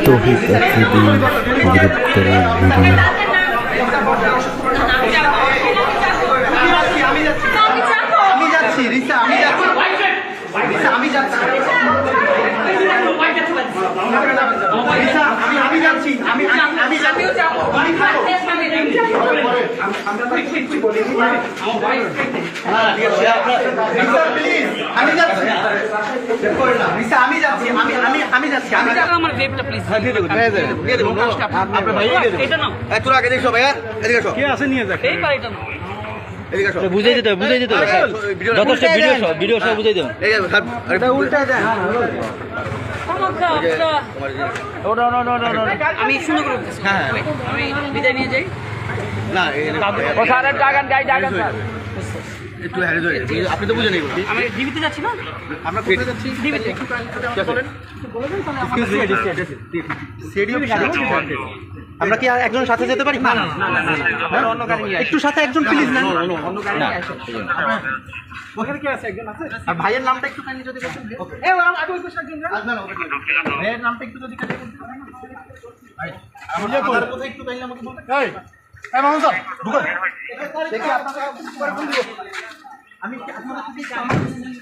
তৌহিদ আফ্রিদি গ্রেপ্তারের ভিডিও। বুঝাই দিতে যথেষ্ট ভিডিও সব বুঝাই দেবেন। আমি সুন্দর করে আমি বিদায় নিয়ে যাই। আপনি তো বুঝে নেই আমি ডিবিতে যাচ্ছি না, আমরা কোথায় যাচ্ছি? ডিবিতে আমরা কি আর একজন সাথে যেতে পারি? না অন্য গাড়ি নিয়ে একটু সাথে একজন প্লিজ না। অন্য গাড়ি নিয়ে আসো। ওখানে কি আছে? একজন আছে। আর ভাইয়ের নামটা একটু কাইন্ডলি যদি বলতেন। আগে ওই পাশে একজন ভাইয়ের নামটা একটু যদি কাইন্ডলি বলতেন। আমার কোথায় একটু কাইন্ডলি আমাকে বলতেন। এই মামুন স্যার ঢুকুন। দেখি আপনাদের উপরে ফোন দিব। আমি আপনাদের